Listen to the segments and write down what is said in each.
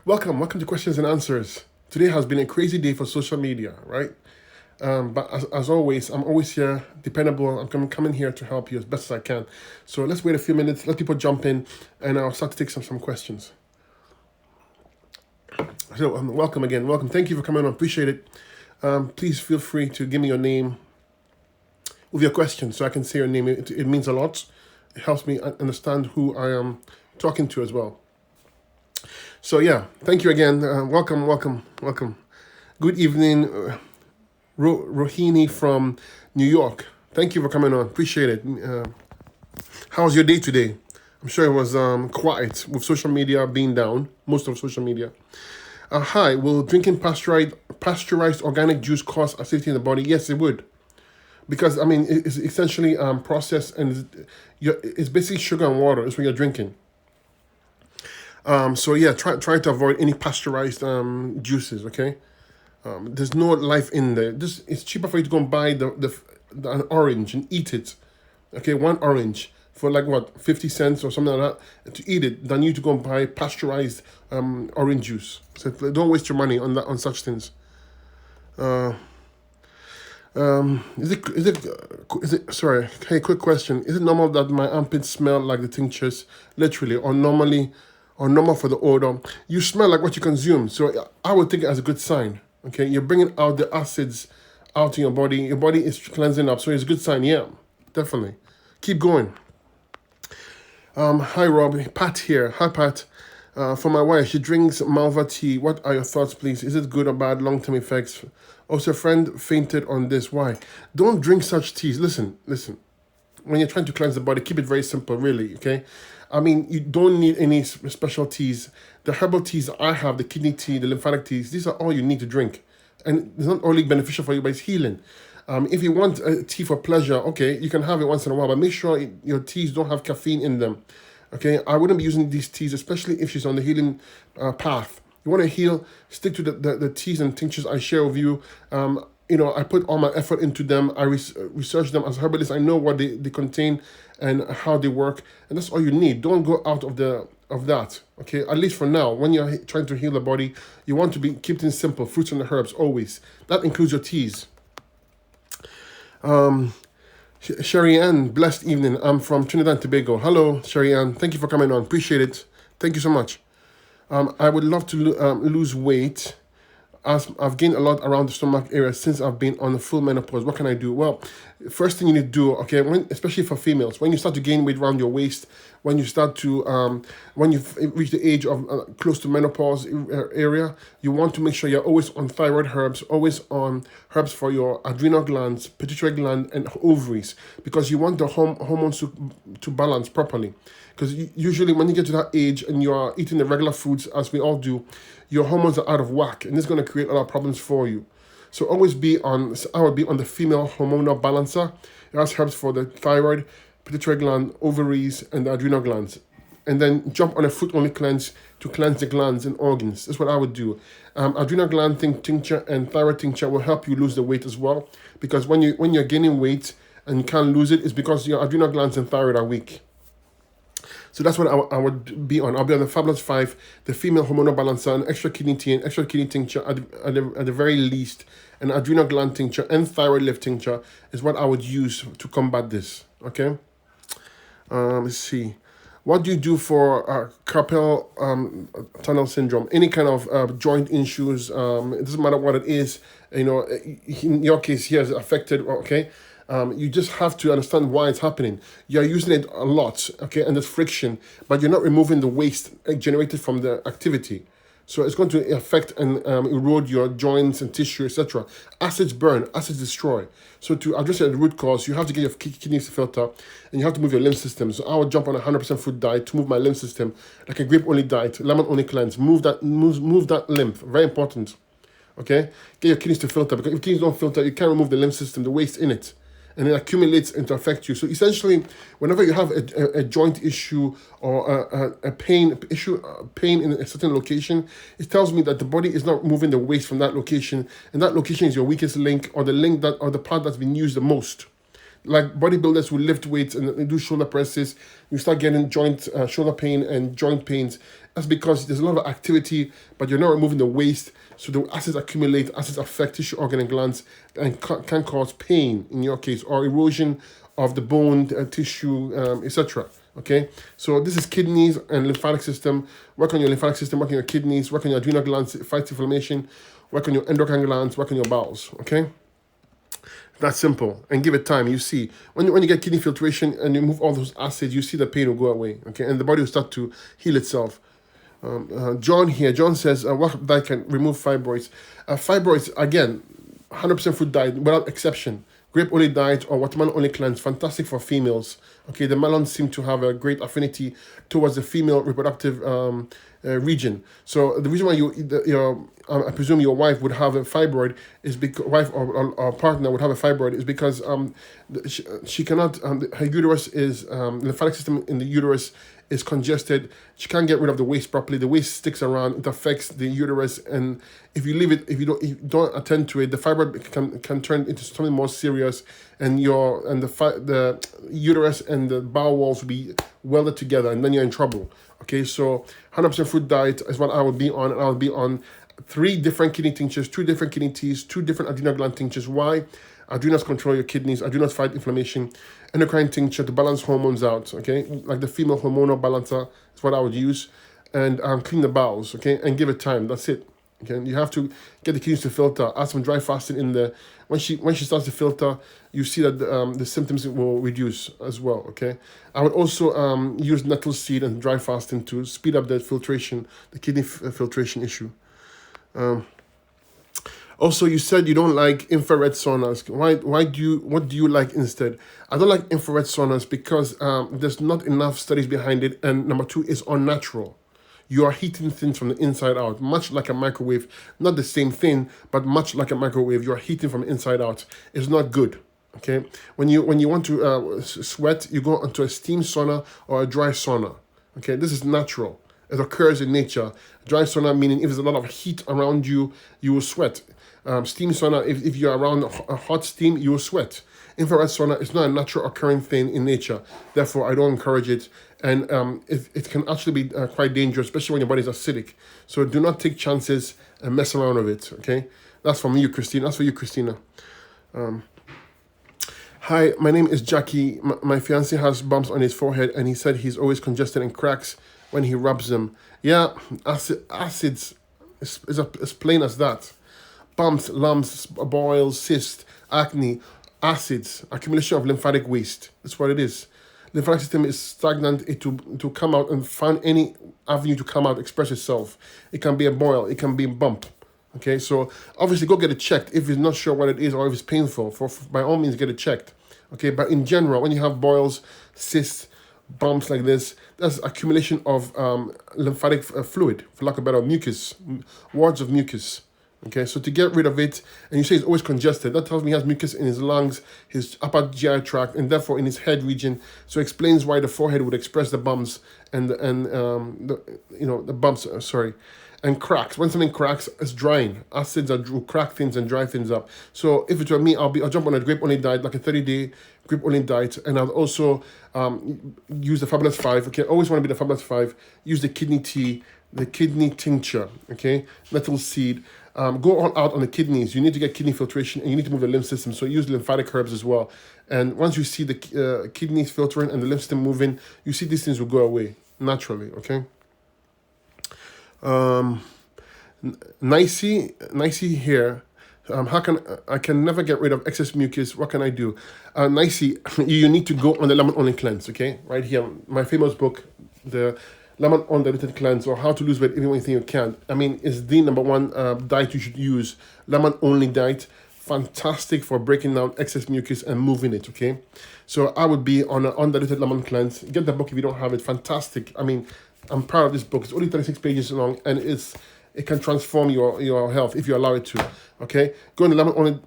Welcome to Questions and Answers. Today has been a crazy day for social media, right? But as always, I'm always here, dependable. I'm coming here to help you as best as I can. So let's wait a few minutes, let people jump in, and I'll start to take some questions. So welcome again, welcome. Thank you for coming on, appreciate it. Please feel free to give me your name with your question so I can say your name. It means a lot. It helps me understand who I am talking to as well. So yeah, thank you again. Welcome. Good evening, Rohini from New York. Thank you for coming on. Appreciate it. How was your day today? I'm sure it was quiet with social media being down, most of social media. Hi, will drinking pasteurized organic juice cause acidity in the body? Yes, it would. Because, I mean, it's essentially processed and it's basically sugar and water. It's what you're drinking. So yeah, try to avoid any pasteurized juices, okay? There's no life in there. It's cheaper for you to go and buy an orange and eat it. Okay, one orange for like what, 50 cents or something like that to eat it than you to go and buy pasteurized orange juice. So don't waste your money on such things. Is it sorry, hey, quick question. Is it normal that my armpits smell like the tinctures, literally, or normal for the odor? You smell like what you consume, so I would take it as a good sign. Okay, you're bringing out the acids out in your body. Your body is cleansing up, so it's a good sign. Yeah, definitely. Keep going. Hi Rob, Pat here. Hi Pat. For my wife, she drinks malva tea. What are your thoughts, please? Is it good or bad? Long-term effects. Also, a friend fainted on this. Why? Don't drink such teas. Listen. When you're trying to cleanse the body, keep it very simple, really, okay? I mean, you don't need any special teas. The herbal teas I have, the kidney tea, the lymphatic teas, these are all you need to drink. And it's not only beneficial for you, but it's healing. If you want a tea for pleasure, okay, you can have it once in a while, but make sure your teas don't have caffeine in them. Okay, I wouldn't be using these teas, especially if she's on the healing path. You want to heal, stick to the teas and tinctures I share with you. I put all my effort into them. I research them as a herbalist. I know what they contain and how they work, and that's all you need. Don't go out of that. Okay, at least for now, when you're trying to heal the body, you want to keep things simple. Fruits and the herbs always. That includes your teas. Sharian, blessed evening. I'm from Trinidad and Tobago. Hello, Sharian. Thank you for coming on. Appreciate it. Thank you so much. I would love to lose weight, as I've gained a lot around the stomach area since I've been on the full menopause. What can I do? Well, first thing you need to do, okay, especially for females, when you start to gain weight around your waist, when you start to, when you've reached the age of close to menopause area, you want to make sure you're always on thyroid herbs, always on herbs for your adrenal glands, pituitary gland, and ovaries, because you want the hormones to balance properly. Because usually when you get to that age and you are eating the regular foods, as we all do, your hormones are out of whack, and it's going to create a lot of problems for you. So I would be on the female hormonal balancer. It has herbs for the thyroid, pituitary gland, ovaries, and the adrenal glands. And then jump on a fruit-only cleanse to cleanse the glands and organs. That's what I would do. Adrenal gland tincture and thyroid tincture will help you lose the weight as well. Because when you're gaining weight and you can't lose it, it's because your adrenal glands and thyroid are weak. So that's what I would be on. I'll be on the Fabulous 5, the female hormonal balancer, an extra kidney tea and extra kidney tincture at the very least. An adrenal gland tincture and thyroid lift tincture is what I would use to combat this. Okay? Let's see. What do you do for carpal tunnel syndrome? Any kind of joint issues. It doesn't matter what it is. In your case, here is affected. Okay? You just have to understand why it's happening. You're using it a lot, okay, and there's friction, but you're not removing the waste generated from the activity. So it's going to affect and erode your joints and tissue, etc. Acids burn, acids destroy. So to address the root cause, you have to get your kidneys to filter, and you have to move your lymph system. So I would jump on a 100% fruit diet to move my lymph system, like a grape-only diet, lemon-only cleanse. Move that lymph. Very important. Okay? Get your kidneys to filter, because if kidneys don't filter, you can't remove the lymph system, the waste in it. And it accumulates and to affect you. So essentially, whenever you have a joint issue or a pain in a certain location, it tells me that the body is not moving the waste from that location, and that location is your weakest link, or the link or the part that's been used the most. like bodybuilders who lift weights and they do shoulder presses, you start getting shoulder pain and joint pains. That's because there's a lot of activity, but you're not removing the waste. So the acids accumulate, acids affect tissue, organ, and glands, and can cause pain in your case, or erosion of the bone, tissue, etc. Okay, so this is kidneys and lymphatic system. Work on your lymphatic system, work on your kidneys, work on your adrenal glands, fight inflammation, work on your endocrine glands, work on your bowels. Okay, that's simple, and give it time. You see, when you get kidney filtration and you move all those acids, you see the pain will go away. Okay, and the body will start to heal itself. John says, what diet can remove fibroids? Fibroids, again, 100% food diet without exception. Grape only diet or watermelon only cleanse, fantastic for females. Okay, the melons seem to have a great affinity towards the female reproductive region. So the reason why I presume your wife would have a fibroid is because wife or partner would have a fibroid is because she cannot her uterus is lymphatic system in the uterus is congested. She can't get rid of the waste properly. The waste sticks around. It affects the uterus, and if you leave it, if you don't attend to it, the fibroid can turn into something more serious, and the uterus and the bowel walls will be welded together, and then you're in trouble. Okay, so 100% food diet is what I would be on, and I'll be on 3 different kidney tinctures, 2 different kidney teas, 2 different adrenal gland tinctures. Why? Adrenals control your kidneys. Adrenals fight inflammation. Endocrine tincture to balance hormones out. Okay, like the female hormonal balancer is what I would use, and clean the bowels. Okay, and give it time. That's it. Okay, you have to get the kidneys to filter. Add some dry fasting in there. When she starts to filter, you see that the symptoms will reduce as well. Okay, I would also use nettle seed and dry fasting to speed up the filtration, the kidney filtration issue. Also, you said you don't like infrared saunas. What do you like instead? I don't like infrared saunas because there's not enough studies behind it, and number 2, it's unnatural. You are heating things from the inside out, much like a microwave. Not the same thing, but much like a microwave. You are heating from the inside out. It's not good. Okay, when you want to sweat, you go into a steam sauna or a dry sauna. Okay, this is natural. It occurs in nature. Dry sauna meaning if there's a lot of heat around you, you will sweat. Steam sauna, if you're around a hot steam, you will sweat. Infrared sauna is not a natural occurring thing in nature. Therefore, I don't encourage it. And it can actually be quite dangerous, especially when your body is acidic. So do not take chances and mess around with it, okay? That's from you, Christina. That's for you, Christina. Hi, my name is Jackie. My fiancé has bumps on his forehead, and he said he's always congested and cracks when he rubs them. Yeah, acids is as plain as that. Bumps, lumps, boils, cysts, acne, acids, accumulation of lymphatic waste. That's what it is. Lymphatic system is stagnant. It to come out and find any avenue to come out, express itself. It can be a boil. It can be a bump. Okay, so obviously go get it checked if you're not sure what it is or if it's painful. By all means, get it checked. Okay, but in general, when you have boils, cysts, bumps like this, that's accumulation of lymphatic fluid, for lack of better, mucus, wards of mucus. Okay, so to get rid of it, and you say it's always congested, that tells me he has mucus in his lungs, his upper GI tract, and therefore in his head region. So it explains why the forehead would express the bumps and the bumps. And cracks. When something cracks, it's drying. Acids will crack things and dry things up. So if it were me, I'll jump on a grape only diet, like a 30-day grape only diet, and I'll also use the Fabulous 5. Okay, always want to be the Fabulous 5. Use the kidney tea, the kidney tincture. Okay, nettle seed. Go all out on the kidneys. You need to get kidney filtration, and you need to move the lymph system. So use lymphatic herbs as well. And once you see the kidneys filtering and the lymph system moving, you see these things will go away naturally. Okay. Nicey here. I can never get rid of excess mucus. What can I do? Nicey, you need to go on the lemon only cleanse. Okay, right here, my famous book, the lemon undiluted cleanse, or how to lose weight even when you think you can't. I mean, it's the number 1 diet you should use. Lemon only diet, fantastic for breaking down excess mucus and moving it. Okay, so I would be on an undiluted lemon cleanse. Get the book if you don't have it. Fantastic. I mean, I'm proud of this book. It's only 36 pages long, and it can transform your health if you allow it to. Okay, go on the lemon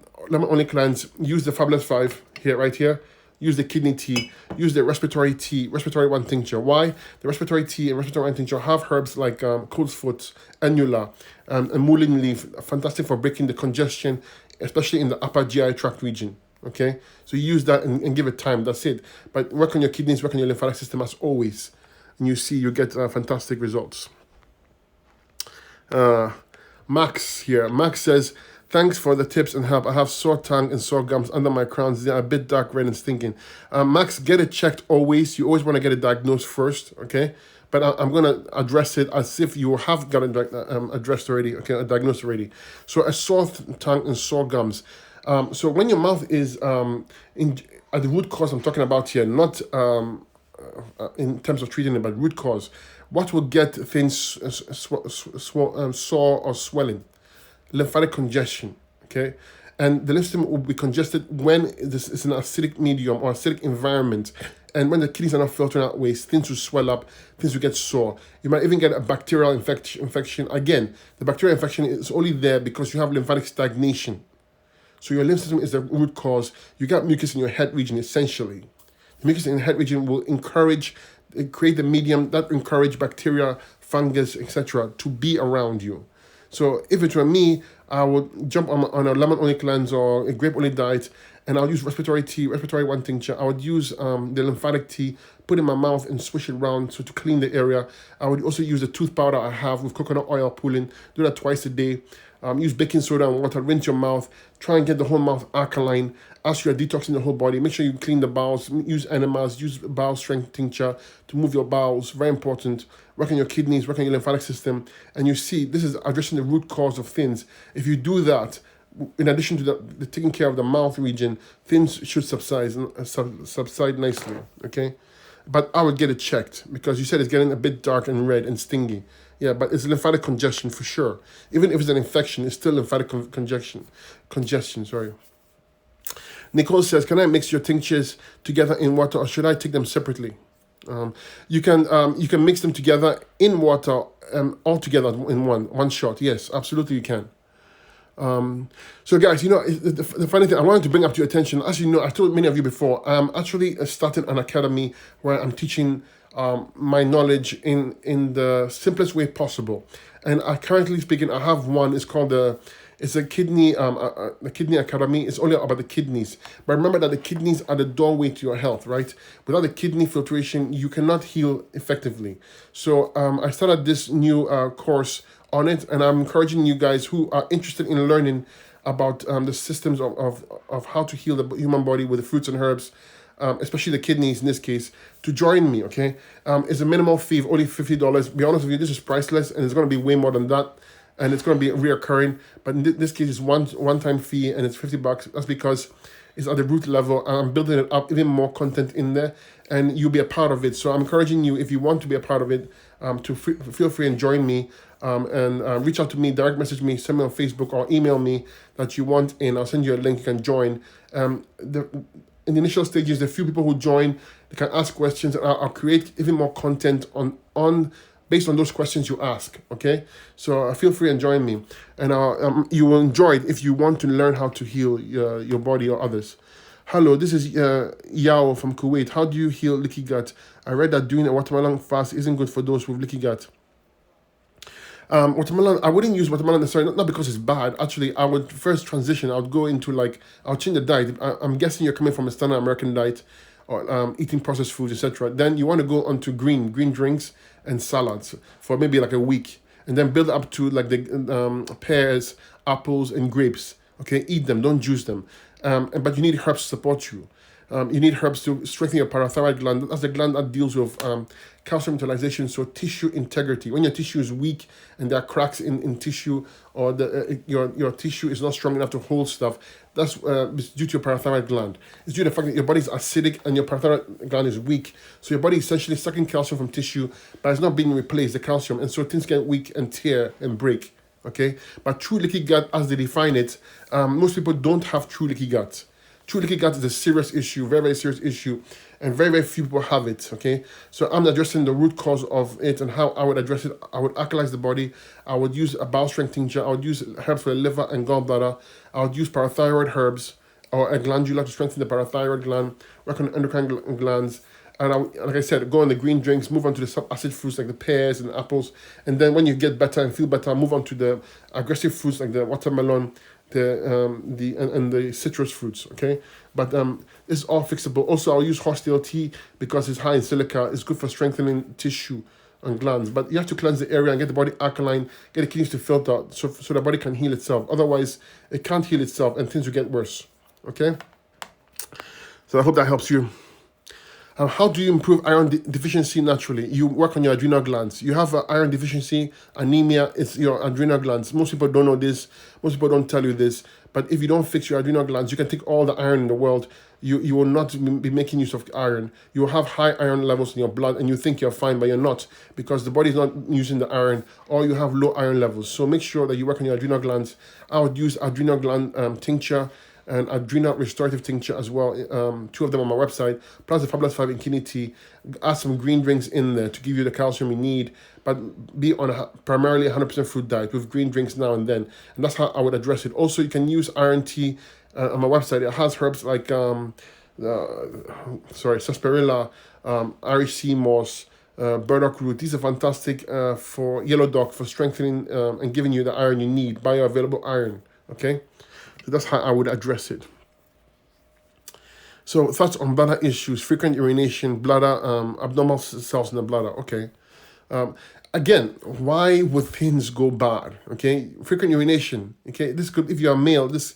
only cleanse. Use the Fabulous 5 right here. Use the kidney tea. Use the respiratory 1 tincture. Why? The respiratory tea and respiratory 1 tincture have herbs like cold's foot, annula, and mullein leaf. Fantastic for breaking the congestion, especially in the upper GI tract region. Okay, so you use that and give it time. That's it. But work on your kidneys, work on your lymphatic system as always, and you get fantastic results. Max here. Max says, thanks for the tips and help. I have sore tongue and sore gums under my crowns. They are a bit dark red and stinking. Max, get it checked always. You always want to get it diagnosed first, okay? But I'm going to address it as if you have got it addressed already, okay, diagnosed already. So a sore tongue and sore gums. So when your mouth is at the root cause I'm talking about here, not in terms of treating it, but root cause, what will get things sore or swelling? Lymphatic congestion, okay? And the lymph system will be congested when this is an acidic medium or acidic environment. And when the kidneys are not filtering out waste, things will swell up, things will get sore. You might even get a bacterial infection. Again, the bacterial infection is only there because you have lymphatic stagnation. So your lymph system is the root cause. You got mucus in your head region, essentially. The mucus in the head region will create the medium that encourage bacteria, fungus, etc. to be around you. So if it were me, I would jump on a lemon-only cleanse or a grape-only diet, and I'll use respiratory tea, respiratory one tincture. I would use the lymphatic tea, put it in my mouth and swish it around so to clean the area. I would also use the tooth powder I have with coconut oil pulling. Do that twice a day. Use baking soda and water, rinse your mouth. Try and get the whole mouth alkaline. As you are detoxing the whole body, make sure you clean the bowels. Use enemas, use bowel strength tincture to move your bowels. Very important. Work on your kidneys, work on your lymphatic system. And you see, this is addressing the root cause of things. If you do that, in addition to the taking care of the mouth region, things should subside nicely, okay? But I would get it checked because you said it's getting a bit dark and red and stingy. Yeah, but it's lymphatic congestion for sure. Even if it's an infection, it's still lymphatic congestion, sorry. Nicole says, can I mix your tinctures together in water or should I take them separately? You can mix them together in water, all together in one shot. Yes, absolutely you can. So guys, the funny thing I wanted to bring up to your attention, as you know, I told many of you before, I'm actually starting an academy where I'm teaching my knowledge in the simplest way possible. And currently speaking, I have one. It's called the kidney academy. It's only about the kidneys. But remember that the kidneys are the doorway to your health, right? Without the kidney filtration, you cannot heal effectively. So I started this new course on it, and I'm encouraging you guys who are interested in learning about the systems of how to heal the human body with the fruits and herbs, especially the kidneys in this case, to join me, okay? It's a minimal fee of only $50. Be honest with you, this is priceless, and it's going to be way more than that, and it's going to be reoccurring. But in this case, it's one-time fee, and it's $50. That's because it's at the root level, and I'm building it up, even more content in there, and you'll be a part of it. So I'm encouraging you, if you want to be a part of it, to feel free and join me, and reach out to me, direct message me, send me on Facebook, or email me that you want, and I'll send you a link. You can join. In the initial stages, the few people who join, they can ask questions, and I'll create even more content on based on those questions you ask, okay? So feel free and join me. And you will enjoy it if you want to learn how to heal your body or others. Hello, this is Yao from Kuwait. How do you heal leaky gut? I read that doing a watermelon fast isn't good for those with leaky gut. Watermelon, I wouldn't use watermelon necessarily, not because it's bad. Actually, I would first transition. I would go into I'll change the diet. I'm guessing you're coming from a standard American diet or eating processed foods, etc. Then you want to go onto green drinks and salads for maybe like a week. And then build up to like the pears, apples, and grapes. Okay, eat them, don't juice them. But you need herbs to support you. You need herbs to strengthen your parathyroid gland. That's the gland that deals with calcium utilization, so tissue integrity. When your tissue is weak and there are cracks in tissue, or your tissue is not strong enough to hold stuff, that's due to your parathyroid gland. It's due to the fact that your body is acidic and your parathyroid gland is weak. So your body is essentially sucking calcium from tissue, but it's not being replaced, the calcium, and so things get weak and tear and break. Okay, but true leaky gut, as they define it, most people don't have true leaky gut. True leaky gut is a serious issue, very, very serious issue, and very, very few people have it, okay? So I'm addressing the root cause of it and how I would address it. I would alkalize the body. I would use a bowel strength tincture. I would use herbs for the liver and gallbladder. I would use parathyroid herbs or a glandula to strengthen the parathyroid gland, work on endocrine glands. And like I said, go on the green drinks, move on to the sub-acid fruits like the pears and apples. And then when you get better and feel better, move on to the aggressive fruits like the watermelon, and the citrus fruits. Okay, but it's all fixable. Also, I'll use horse-tail tea because it's high in silica. It's good for strengthening tissue and glands. But you have to cleanse the area and get the body alkaline, get the kidneys to filter, so the body can heal itself. Otherwise, it can't heal itself and things will get worse. Okay. So I hope that helps you. How do you improve iron deficiency naturally? You work on your adrenal glands. You have iron deficiency, anemia, it's your adrenal glands. Most people don't know this. Most people don't tell you this. But if you don't fix your adrenal glands, you can take all the iron in the world. You will not be making use of iron. You will have high iron levels in your blood and you think you're fine, but you're not because the body is not using the iron or you have low iron levels. So make sure that you work on your adrenal glands. I would use adrenal gland tincture and adrenal restorative tincture as well. Two of them on my website, plus the Fabulous 5 in kidney tea. Add some green drinks in there to give you the calcium you need, but be on a primarily 100% fruit diet with green drinks now and then. And that's how I would address it. Also, you can use iron tea on my website. It has herbs like, sarsaparilla, Irish sea moss, burdock root. These are fantastic for yellow dog, for strengthening and giving you the iron you need, bioavailable iron, okay? So that's how I would address it. So thoughts on bladder issues, frequent urination, bladder, abnormal cells in the bladder. Okay. Again, why would things go bad? Okay. Frequent urination. Okay. This could, if you're a male, this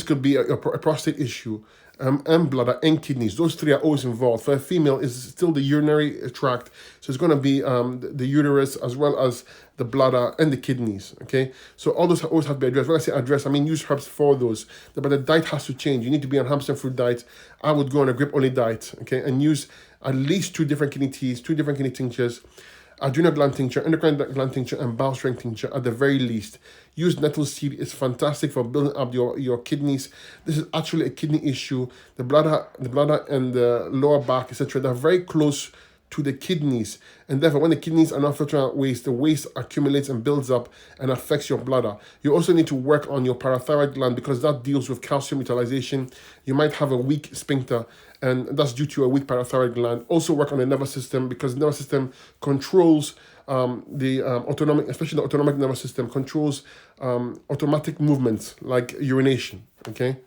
could be a prostate issue. And bladder and kidneys. Those three are always involved. For a female, it's still the urinary tract. So it's going to be the uterus as well as the bladder and the kidneys. Okay. So all those always have to be addressed. When I say address, I mean use herbs for those. But the diet has to change. You need to be on 100% fruit diet. I would go on a grape-only diet. Okay. And use at least 2 different kidney teas, 2 different kidney tinctures, adrenal gland tincture, endocrine gland tincture, and bowel strength tincture at the very least. Use nettle seed. It's fantastic for building up your kidneys. This is actually a kidney issue. The bladder and the lower back, etc., they're very close to the kidneys. And therefore, when the kidneys are not filtering out waste, the waste accumulates and builds up and affects your bladder. You also need to work on your parathyroid gland because that deals with calcium utilization. You might have a weak sphincter, and that's due to a weak parathyroid gland. Also work on the nervous system because the nervous system controls the autonomic, especially the autonomic nervous system, controls automatic movements like urination, okay?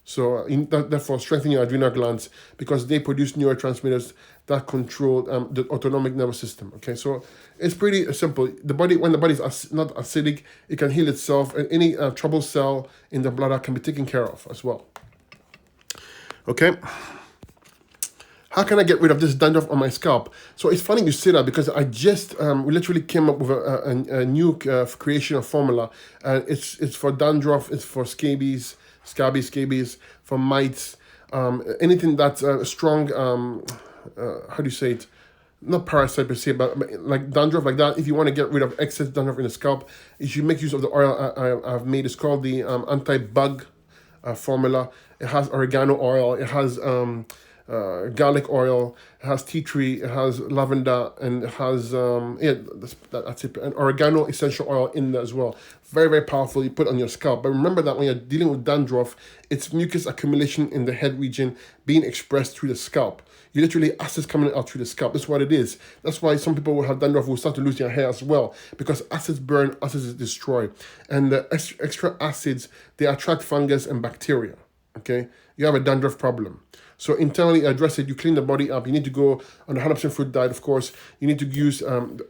So therefore, strengthen your adrenal glands because they produce neurotransmitters that control the autonomic nervous system, okay? So it's pretty simple. When the body is not acidic, it can heal itself, and any trouble cell in the bladder can be taken care of as well, okay? How can I get rid of this dandruff on my scalp? So it's funny you say that because I just we literally came up with a new creation of formula. It's for dandruff, it's for scabies, for mites, anything that's strong, how do you say it? Not parasite per se, but like dandruff like that. If you want to get rid of excess dandruff in the scalp, you should make use of the oil I've made. It's called the anti-bug formula. It has oregano oil. It has garlic oil, it has tea tree, it has lavender, and it has that's it, and oregano essential oil in there as well. Very, very powerful. You put on your scalp. But remember that when you're dealing with dandruff, it's mucus accumulation in the head region being expressed through the scalp. You literally acids coming out through the scalp. That's what it is. That's why some people will have dandruff will start to lose their hair as well, because acids burn, acids destroy, and the extra acids, they attract fungus and bacteria. Okay, you have a dandruff problem. So internally address it. You clean the body up. You need to go on a 100% fruit diet, of course. You need to use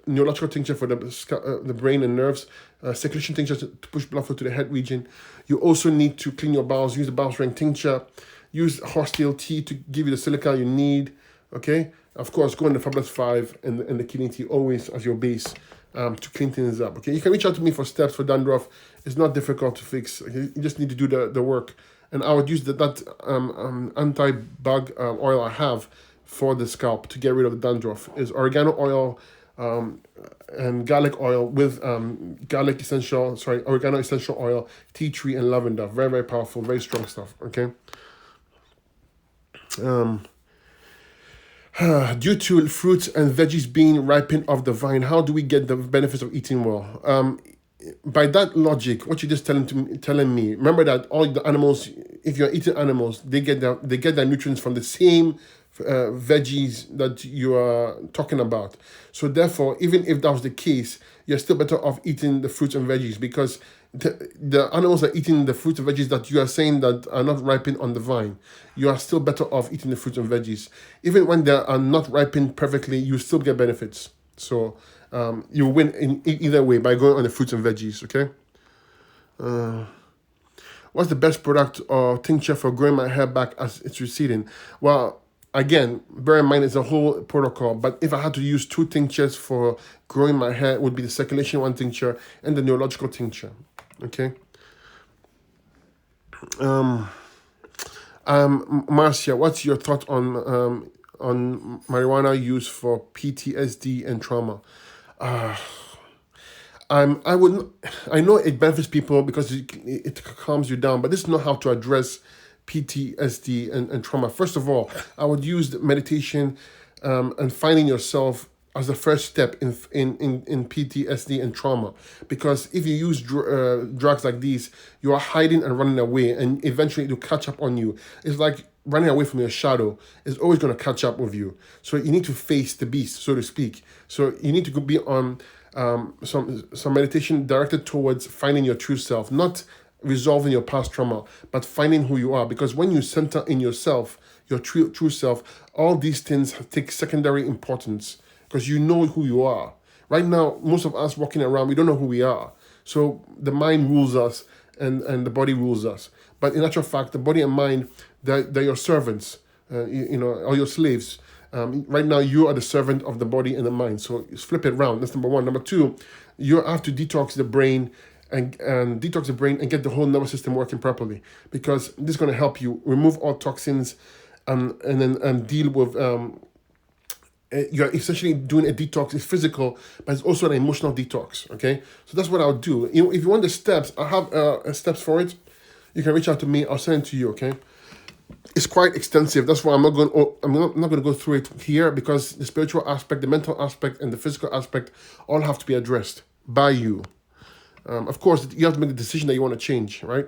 neurological tincture for the brain and nerves, circulation tincture to push blood flow to the head region. You also need to clean your bowels. Use the bowel strength tincture. Use horse-tail tea to give you the silica you need. Okay. Of course, go on the Fabulous 5 and the kidney tea always as your base to clean things up. Okay. You can reach out to me for steps for dandruff. It's not difficult to fix. Okay? You just need to do the work. And I would use that anti-bug oil I have for the scalp to get rid of the dandruff. Is oregano oil and garlic oil with oregano essential oil, tea tree, and lavender. Very, very powerful, very strong stuff. Okay. Due to fruits and veggies being ripened off the vine, how do we get the benefits of eating well? By that logic, what you're just telling me, remember that all the animals, if you're eating animals, they get their nutrients from the same veggies that you are talking about. So therefore, even if that was the case, you're still better off eating the fruits and veggies, because the animals are eating the fruits and veggies that you are saying that are not ripened on the vine. You are still better off eating the fruits and veggies. Even when they are not ripened perfectly, you still get benefits. So you win in either way by going on the fruits and veggies, okay? What's the best product or tincture for growing my hair back as it's receding? Well, again, bear in mind it's a whole protocol, but if I had to use 2 tinctures for growing my hair, it would be the circulation 1 tincture and the neurological tincture, okay? Marcia, what's your thought on marijuana use for PTSD and trauma? I know it benefits people because it calms you down, but this is not how to address PTSD and trauma. First of all, I would use the meditation and finding yourself as the first step in PTSD and trauma, because if you use drugs like these, you are hiding and running away, and eventually it will catch up on you. It's like running away from your shadow. Is always going to catch up with you. So you need to face the beast, so to speak. So you need to be on some meditation directed towards finding your true self, not resolving your past trauma, but finding who you are. Because when you center in yourself, your true self, all these things take secondary importance, because you know who you are. Right now, most of us walking around, we don't know who we are. So the mind rules us and the body rules us. But in actual fact, the body and mind, they're your servants, or your slaves. Right now, you are the servant of the body and the mind. So flip it around. That's number 1. Number 2, you have to detox the brain and get the whole nervous system working properly, because this is going to help you remove all toxins and then deal with. You're essentially doing a detox. It's physical, but it's also an emotional detox. Okay, so that's what I'll do. If you want the steps, I have steps for it. You can reach out to me. I'll send it to you. Okay. It's quite extensive. That's why I'm not going to go through it here, because the spiritual aspect, the mental aspect, and the physical aspect all have to be addressed by you. Of course, you have to make the decision that you want to change, right?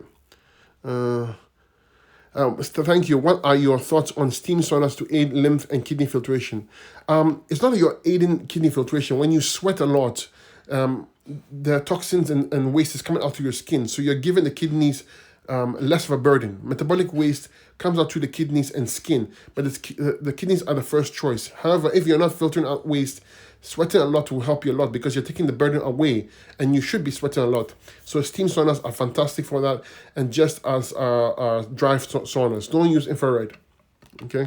Thank you. What are your thoughts on steam saunas to aid lymph and kidney filtration? It's not that you're aiding kidney filtration. When you sweat a lot, the toxins and waste is coming out through your skin. So you're giving the kidneys less of a burden. Metabolic waste comes out through the kidneys and skin, but the kidneys are the first choice. However, if you're not filtering out waste, sweating a lot will help you a lot, because you're taking the burden away, and you should be sweating a lot. So steam saunas are fantastic for that, and just as dry saunas. Don't use infrared. Okay.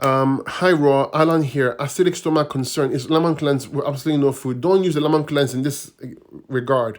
Hi Raw, Alan here. Acidic stomach concern. Is lemon cleanse with absolutely no food? Don't use the lemon cleanse in this regard.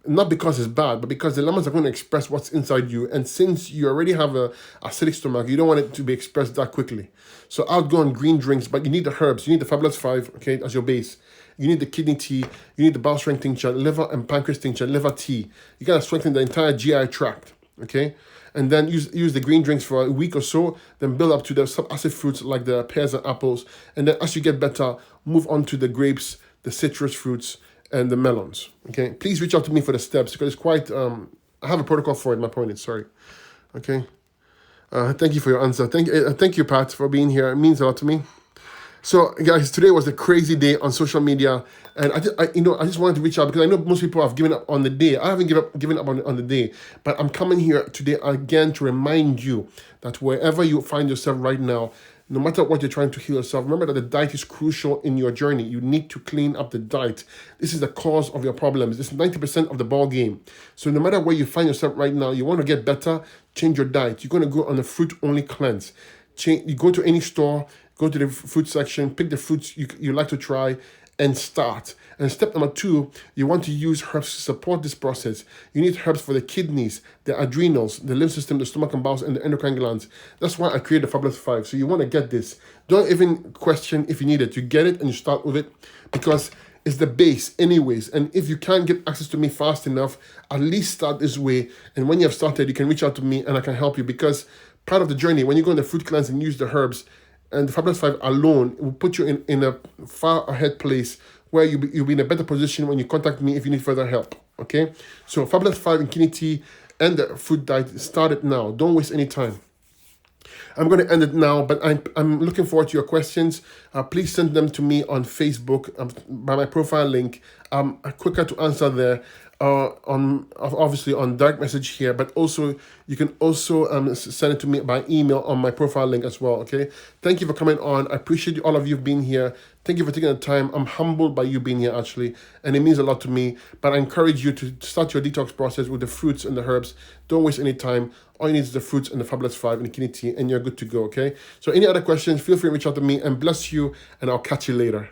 Not because it's bad, but because the lemons are going to express what's inside you. And since you already have a acidic stomach, you don't want it to be expressed that quickly. So I'll go on green drinks, but you need the herbs. You need the Fabulous 5, okay, as your base. You need the kidney tea. You need the bowel strength tincture, liver and pancreas tincture, liver tea. You got to strengthen the entire GI tract, okay? And then use the green drinks for a week or so, then build up to the subacid fruits like the pears and apples. And then as you get better, move on to the grapes, the citrus fruits, and the melons. Okay, please reach out to me for the steps, because it's quite I have a protocol for it. My point is, sorry. Okay, thank you for your answer. Thank you, Pat, for being here. It means a lot to me. So guys, today was a crazy day on social media, and I just wanted to reach out, because I know most people have given up on the day. I haven't given up on the day, but I'm coming here today again to remind you that wherever you find yourself right now, no matter what you're trying to heal yourself, remember that the diet is crucial in your journey. You need to clean up the diet. This is the cause of your problems. This is 90% of the ball game. So no matter where you find yourself right now, you want to get better, change your diet. You're going to go on a fruit-only cleanse. You go to any store, go to the fruit section, pick the fruits you like to try, and start. And step number 2, you want to use herbs to support this process. You need herbs for the kidneys, the adrenals, the lymph system, the stomach and bowels, and the endocrine glands. That's why I created the Fabulous 5. So you want to get this. Don't even question if you need it. You get it and you start with it, because it's the base anyways. And if you can't get access to me fast enough, at least start this way. And when you have started, you can reach out to me and I can help you, because part of the journey, when you go on the fruit cleanse and use the herbs, and the Fabulous 5 alone will put you in a far ahead place where you'll be in a better position when you contact me if you need further help, okay? So Fabulous 5 in kidney tea and the food diet, start it now. Don't waste any time. I'm going to end it now, but I'm looking forward to your questions. Please send them to me on Facebook by my profile link. I'm quicker to answer there on obviously on direct message here, but also you can also send it to me by email on my profile link as well. Okay. Thank you for coming on. I appreciate all of you being here. Thank you for taking the time. I'm humbled by you being here actually, and it means a lot to me. But I encourage you to start your detox process with the fruits and the herbs. Don't waste any time. All you need is the fruits and the Fabulous 5 and the kidney tea, and you're good to go, okay? So any other questions, feel free to reach out to me, and bless you, and I'll catch you later.